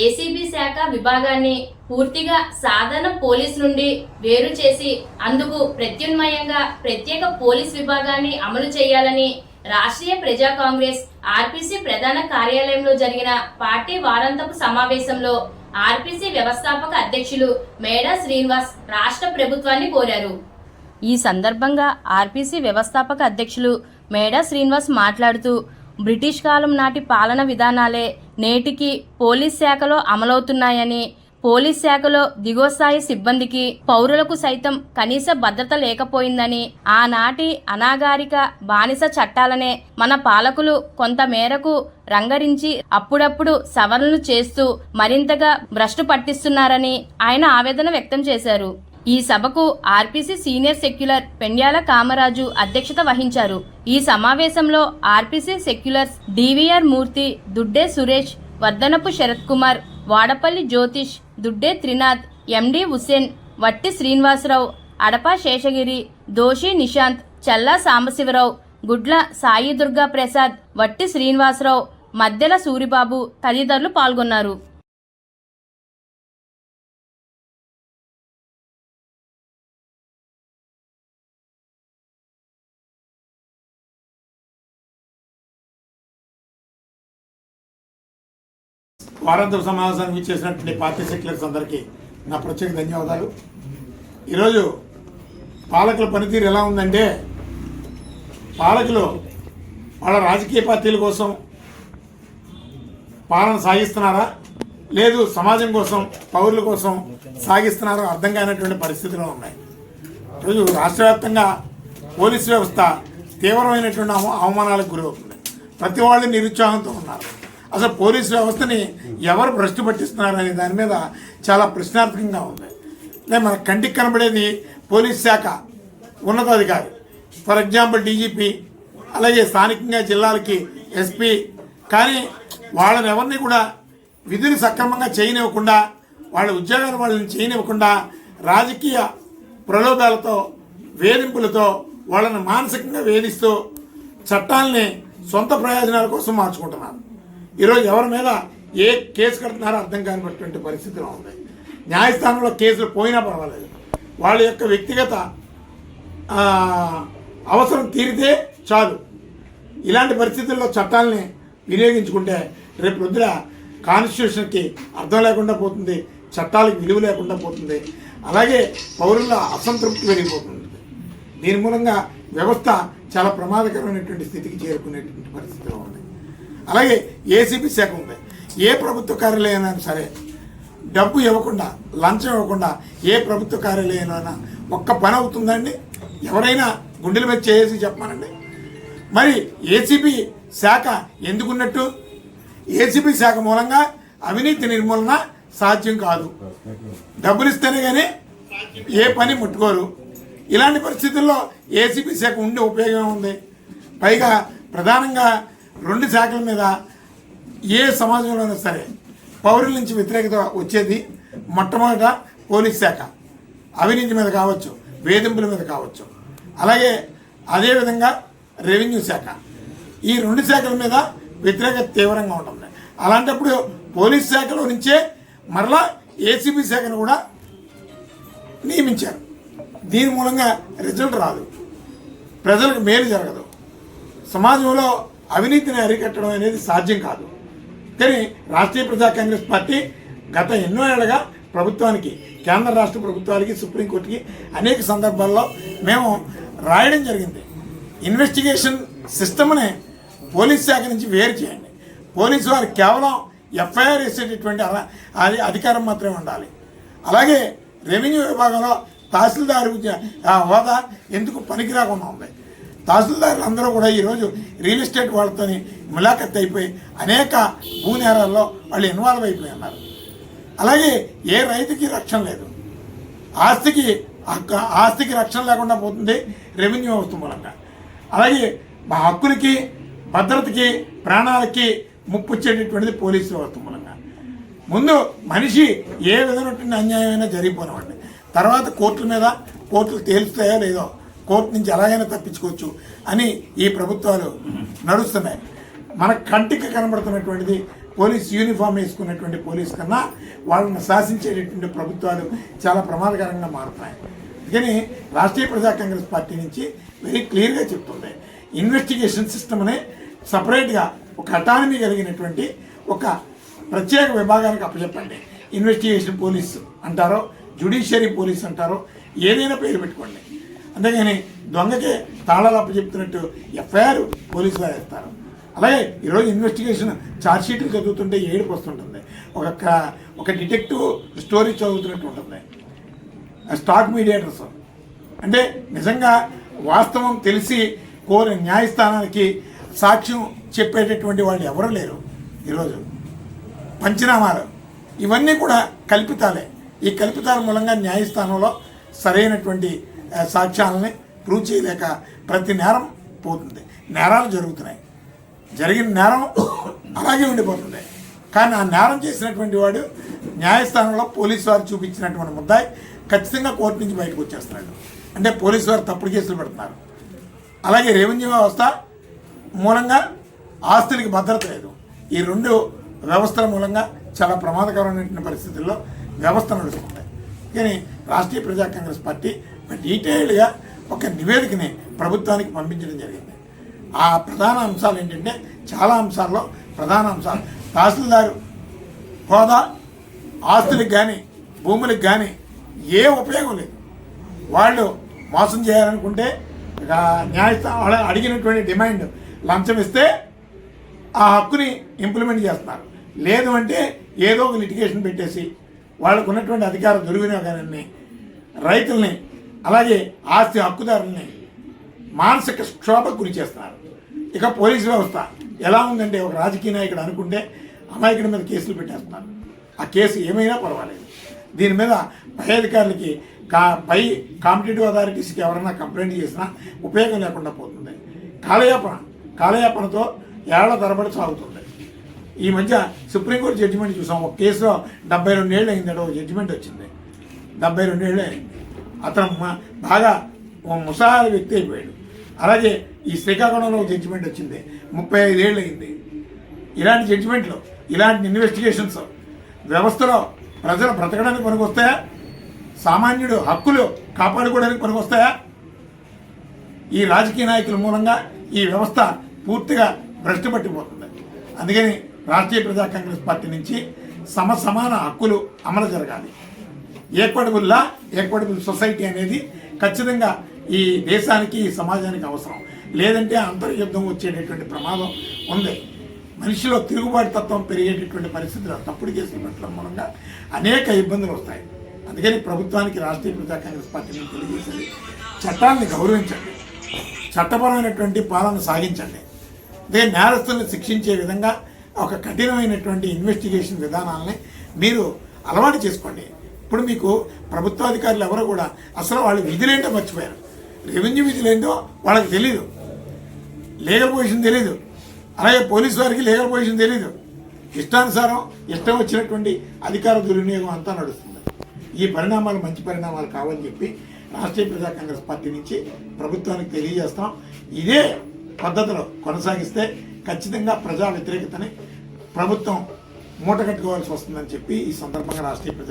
ACB శాఖ విభాగాన్ని పూర్తిగా సాధారణ పోలీస్ నుండి వేరు చేసి అందుకు ప్రత్యామ్నాయంగా ప్రత్యేక పోలీస్ విభాగాన్ని అమలు చేయాలని రాష్ట్రీయ ప్రజా కాంగ్రెస్ ఆర్పీసీ ప్రధాన కార్యాలయంలో జరిగిన పార్టీ వారాంతపు సమావేశంలో ఆర్పీసీ వ్యవస్థాపక అధ్యక్షులు మేడా శ్రీనివాస్ రాష్ట్ర ప్రభుత్వాన్ని కోరారు. ఈ సందర్భంగా ఆర్పీసీ వ్యవస్థాపక అధ్యక్షులు మేడా శ్రీనివాస్ మాట్లాడుతూ బ్రిటిష్ కాలం నాటి పాలన విధానాలే నేటికి పోలీస్ శాఖలో అమలవుతున్నాయని, పోలీస్ శాఖలో దిగువ స్థాయి సిబ్బందికి పౌరులకు సైతం కనీస భద్రత లేకపోయిందని, ఆనాటి అనాగరిక బానిస చట్టాలనే మన పాలకులు కొంత మేరకు రంగరించి అప్పుడప్పుడు సవరణలు చేస్తూ మరింతగా భ్రష్టు పట్టిస్తున్నారని ఆయన ఆవేదన వ్యక్తం చేశారు. ఈ సభకు RPC senior secular Pendyala Kamaraju అధ్యక్షత వహించారు. ఈ సమావేశంలో ఆర్పీసీ సెక్యులర్స్ డివిఆర్ మూర్తి, దుడ్డే సురేష్, వర్ధనపు శరత్ కుమార్, వాడపల్లి జ్యోతిష్, దుడ్డే త్రినాథ్, ఎండి హుసేన్, వట్టి శ్రీనివాసరావు, అడపా శేషగిరి, దోషి నిశాంత్, చల్లా సాంబశివరావు, గుడ్ల సాయి దుర్గా ప్రసాద్, వట్టి శ్రీనివాసరావు, మద్దెల సూరిబాబు తదితరులు పాల్గొన్నారు. వారాంతపు సమావేశానికి ఇచ్చేసినటువంటి పార్టీ సెక్యులర్స్ అందరికీ నా ప్రత్యేక ధన్యవాదాలు. ఈరోజు పాలకుల పనితీరు ఎలా ఉందంటే, పాలకులు వాళ్ళ రాజకీయ పార్టీల కోసం పాలన సాగిస్తున్నారా, లేదు సమాజం కోసం పౌరుల కోసం సాగిస్తున్నారో అర్థం కానటువంటి పరిస్థితులు ఉన్నాయి. ఈరోజు రాష్ట్ర వ్యాప్తంగా పోలీసు వ్యవస్థ తీవ్రమైనటువంటి అవమానాలకు గురవుతుంది. ప్రతి వాళ్ళు నిరుత్సాహంతో ఉన్నారు. అసలు పోలీసు వ్యవస్థని ఎవరు భ్రష్టు పట్టిస్తున్నారు అనే దాని మీద చాలా ప్రశ్నార్థకంగా ఉంది. మన కంటికి కనబడేది పోలీస్ శాఖ ఉన్నతాధికారి, ఫర్ ఎగ్జాంపుల్ డీజీపీ, అలాగే స్థానికంగా జిల్లాలకి ఎస్పీ. కానీ వాళ్ళని ఎవరిని కూడా విధులు సక్రమంగా చేయనివ్వకుండా, వాళ్ళ ఉద్యోగాలు వాళ్ళని చేయనివ్వకుండా రాజకీయ ప్రలోభాలతో, వేధింపులతో వాళ్ళని మానసికంగా వేధిస్తూ చట్టాలని సొంత ప్రయోజనాల కోసం మార్చుకుంటున్నారు. ఈరోజు ఎవరి మీద ఏ కేసు కడుతున్నారో అర్థం కానిటువంటి పరిస్థితిలో ఉంది. న్యాయస్థానంలో కేసులు పోయినా పర్వాలేదు, వాళ్ళ యొక్క వ్యక్తిగత అవసరం తీరితే చాలు. ఇలాంటి పరిస్థితుల్లో చట్టాలని వినియోగించుకుంటే రేపు పొద్దున కాన్స్టిట్యూషన్కి అర్థం లేకుండా పోతుంది, చట్టాలకు విలువ లేకుండా పోతుంది, అలాగే పౌరుల అసంతృప్తి పెరిగిపోతుంది. దీని మూలంగా వ్యవస్థ చాలా ప్రమాదకరమైనటువంటి స్థితికి చేరుకునేటువంటి పరిస్థితిలో ఉంది. అలాగే ఏసీబీ శాఖ ఉంది. ఏ ప్రభుత్వ కార్యాలయమైనా సరే డబ్బు ఇవ్వకుండా, లంచం ఇవ్వకుండా ఏ ప్రభుత్వ కార్యాలయమైనా ఒక్క పని అవుతుందండి? ఎవరైనా గుండెల మీద చేసి చెప్పానండి. మరి ఏసీబీ శాఖ ఎందుకున్నట్టు? ఏసీబీ శాఖ మూలంగా అవినీతి నిర్మూలన సాధ్యం కాదు. డబ్బులు ఇస్తేనే కానీ ఏ పని ముట్టుకోరు. ఇలాంటి పరిస్థితుల్లో ఏసీబీ శాఖ ఉండే ఉపయోగం ఉంది. పైగా ప్రధానంగా రెండు శాఖల మీద ఏ సమాజంలోనైనా సరే పౌరుల నుంచి వ్యతిరేకత వచ్చేది మొట్టమొదట పోలీస్ శాఖ, అవినీతి మీద కావచ్చు, వేధింపుల మీద కావచ్చు. అలాగే అదేవిధంగా రెవెన్యూ శాఖ. ఈ రెండు శాఖల మీద వ్యతిరేకత తీవ్రంగా ఉంటుంది. అలాంటప్పుడు పోలీస్ శాఖలో నుంచే మరలా ఏసీబీ శాఖను కూడా నియమించారు. దీని మూలంగా రిజల్ట్ రాదు, ప్రజలకు మేలు జరగదు, సమాజంలో అవినీతిని అరికట్టడం అనేది సాధ్యం కాదు. కానీ రాష్ట్రీయ ప్రజా కాంగ్రెస్ పార్టీ గత ఎన్నో ఏళ్ళగా ప్రభుత్వానికి, కేంద్ర రాష్ట్ర ప్రభుత్వాలకి, సుప్రీంకోర్టుకి అనేక సందర్భాల్లో మేము రాయడం జరిగింది. ఇన్వెస్టిగేషన్ సిస్టమ్ని పోలీస్ శాఖ నుంచి వేరు చేయండి. పోలీసు వారికి కేవలం ఎఫ్ఐఆర్ వేసేటటువంటి అధికారం మాత్రమే ఉండాలి. అలాగే రెవెన్యూ విభాగంలో తహసీల్దారు హోదా ఎందుకు పనికి రాకుండా ఉంది. తహసీల్దారులు అందరూ కూడా ఈరోజు రియల్ ఎస్టేట్ వాళ్ళతో ములాఖత్ అయిపోయి అనేక భూ నేరాల్లో వాళ్ళు ఇన్వాల్వ్ అయిపోయి ఉన్నారు. అలాగే ఏ రైతుకి రక్షణ లేదు, ఆస్తికి రక్షణ లేకుండా పోతుంది రెవెన్యూ వ్యవస్థ మూలంగా. అలాగే మా హక్కులకి, భద్రతకి, ప్రాణాలకి ముప్పు వచ్చేటటువంటిది పోలీసు వ్యవస్థ మూలంగా. ముందు మనిషి ఏ విధమైనటువంటి అన్యాయమైనా జరిగిపోనివ్వండి, తర్వాత కోర్టులు తేలుస్తాయో లేదో, కోర్టు నుంచి ఎలాగైనా తప్పించుకోవచ్చు అని ఈ ప్రభుత్వాలు నడుస్తున్నాయి. మన కంటికి కనబడుతున్నటువంటిది పోలీస్ యూనిఫామ్ వేసుకున్నటువంటి పోలీస్ కన్నా వాళ్ళని శాసించేటటువంటి ప్రభుత్వాలు చాలా ప్రమాదకరంగా మారుతున్నాయి. అందుకని రాష్ట్రీయ ప్రజా కాంగ్రెస్ పార్టీ నుంచి వెరీ క్లియర్గా చెప్తుంది, ఇన్వెస్టిగేషన్ సిస్టమ్ అనే సపరేట్గా ఒక అటానమీ కలిగినటువంటి ఒక ప్రత్యేక విభాగానికి అప్పచెప్పండి. ఇన్వెస్టిగేషన్ పోలీస్ అంటారో, జ్యుడిషియరీ పోలీస్ అంటారో, ఏదైనా పేరు పెట్టుకోండి. అంతేగాని దొంగకే తాళాలు అప్పచెప్తున్నట్టు ఎఫ్ఐఆర్ పోలీసులు వేస్తారు. అలాగే ఈరోజు ఇన్వెస్టిగేషన్ ఛార్జ్షీట్లు చదువుతుంటే ఏడుపు వస్తుంటుంది. ఒక డిటెక్టివ్ స్టోరీ చదువుతున్నట్టు ఉంటుంది. స్టాక్ మీడియేటర్స్ అంటే నిజంగా వాస్తవం తెలిసి కోరి న్యాయస్థానానికి సాక్ష్యం చెప్పేటటువంటి వాళ్ళు ఎవరూ లేరు. ఈరోజు పంచనామాలు ఇవన్నీ కూడా కల్పితాలే. ఈ కల్పితాల మూలంగా న్యాయస్థానంలో సరైనటువంటి సాక్ష్యాలని ప్రూవ్ చేయలేక ప్రతి నేరం పోతుంది. నేరాలు జరుగుతున్నాయి, జరిగిన నేరం అలాగే ఉండిపోతుంది. కానీ ఆ నేరం చేసినటువంటి వాడు న్యాయస్థానంలో పోలీసు వారు చూపించినటువంటి ముద్దాయి ఖచ్చితంగా కోర్టు నుంచి బయటకు వచ్చేస్తున్నాడు. అంటే పోలీసు వారు తప్పుడు కేసులు పెడుతున్నారు. అలాగే రెవెన్యూ వ్యవస్థ మూలంగా ఆస్తులకి భద్రత లేదు. ఈ రెండు వ్యవస్థల మూలంగా చాలా ప్రమాదకరమైనటువంటి పరిస్థితుల్లో వ్యవస్థ నడుస్తుంది. కానీ రాష్ట్రీయ ప్రజా కాంగ్రెస్ పార్టీ డీటెయిల్డ్గా ఒక నివేదికని ప్రభుత్వానికి పంపించడం జరిగింది. ఆ ప్రధాన అంశాలు ఏంటంటే, చాలా అంశాల్లో ప్రధాన అంశాలు తహసీల్దారు హోదా, ఆస్తులకు కానీ భూములకు కానీ ఏ ఉపయోగం లేదు. వాళ్ళు మోసం చేయాలనుకుంటే న్యాయస్థానం అడిగినటువంటి డిమాండ్ లంచం ఇస్తే ఆ హక్కుని ఇంప్లిమెంట్ చేస్తున్నారు. లేదు అంటే ఏదో ఒక లిటిగేషన్ పెట్టేసి వాళ్ళకు ఉన్నటువంటి అధికార దుర్వినియోగాన్ని, రైతుల్ని, అలాగే ఆస్తి హక్కుదారుల్ని మానసిక క్షోభకు గురి చేస్తున్నారు. ఇక పోలీసు వ్యవస్థ ఎలా ఉందంటే, ఒక రాజకీయ నాయకుడు అనుకుంటే అమాయకుడి మీద కేసులు పెట్టేస్తున్నారు. ఆ కేసు ఏమైనా పర్వాలేదు. దీని మీద పై అధికారులకి పై కాంపిటేటివ్ అథారిటీస్కి ఎవరైనా కంప్లైంట్ చేసినా ఉపయోగం లేకుండా పోతుంది. కాలయాపనతో ఏళ్ల తరబడి సాగుతుంది. ఈ మధ్య సుప్రీంకోర్టు జడ్జిమెంట్ చూసాం. ఒక కేసులో 72 ఏళ్ళు అయిందట. ఒక జడ్జిమెంట్ వచ్చింది, 72 ఏళ్ళు అయింది. అతను బాగా ముసాహార వ్యక్తి అయిపోయాడు. అలాగే ఈ శ్రీకాకుళంలో ఒక జడ్జిమెంట్ వచ్చింది, 35 ఏళ్ళు అయింది. ఇలాంటి జడ్జిమెంట్లు, ఇలాంటి ఇన్వెస్టిగేషన్స్ వ్యవస్థలో ప్రజలు బ్రతకడానికి పనికొస్తాయా? సామాన్యుడు హక్కులు కాపాడుకోవడానికి పనికొస్తాయా? ఈ రాజకీయ నాయకుల మూలంగా ఈ వ్యవస్థ పూర్తిగా భ్రష్టు పట్టిపోతుంది. అందుకని రాష్ట్రీయ ప్రజా కాంగ్రెస్ పార్టీ నుంచి సమాన హక్కులు అమలు జరగాలి. ఈక్వటబుల్ సొసైటీ అనేది ఖచ్చితంగా ఈ దేశానికి, ఈ సమాజానికి అవసరం. లేదంటే అంతర్యుద్ధం వచ్చేటటువంటి ప్రమాదం ఉంది. మనిషిలో తిరుగుబాటు తత్వం పెరిగేటటువంటి పరిస్థితులు, తప్పుడు కేసులు పెట్టడం మూలంగా అనేక ఇబ్బందులు వస్తాయి. అందుకని ప్రభుత్వానికి రాష్ట్రీయ ప్రజా కాంగ్రెస్ పార్టీని తెలియజేసేది, చట్టాన్ని గౌరవించండి, చట్టపరమైనటువంటి పాలన సాగించండి. అదే నేరస్తులను శిక్షించే విధంగా ఒక కఠినమైనటువంటి ఇన్వెస్టిగేషన్ విధానాలని మీరు అలవాటు చేసుకోండి. ఇప్పుడు మీకు ప్రభుత్వాధికారులు ఎవరో కూడా అసలు వాళ్ళు విధులేంటో మర్చిపోయారు. రెవెన్యూ విధులేంటో వాళ్ళకి తెలీదు, లీగల్ పొజిషన్ తెలీదు. అలాగే పోలీసు వారికి లీగల్ పొజిషన్ తెలీదు. ఇష్టానుసారం ఇష్టం వచ్చినటువంటి అధికార దుర్వినియోగం అంతా నడుస్తుంది. ఈ పరిణామాలు మంచి పరిణామాలు కావాలని చెప్పి రాష్ట్రీయ ప్రజా కాంగ్రెస్ పార్టీ నుంచి ప్రభుత్వానికి తెలియజేస్తాం. ఇదే పద్ధతిలో కొనసాగిస్తే ఖచ్చితంగా ప్రజా వ్యతిరేకతని ప్రభుత్వం మూటగట్టుకోవాల్సి వస్తుందని చెప్పి ఈ సందర్భంగా రాష్ట్రీయ ప్రజా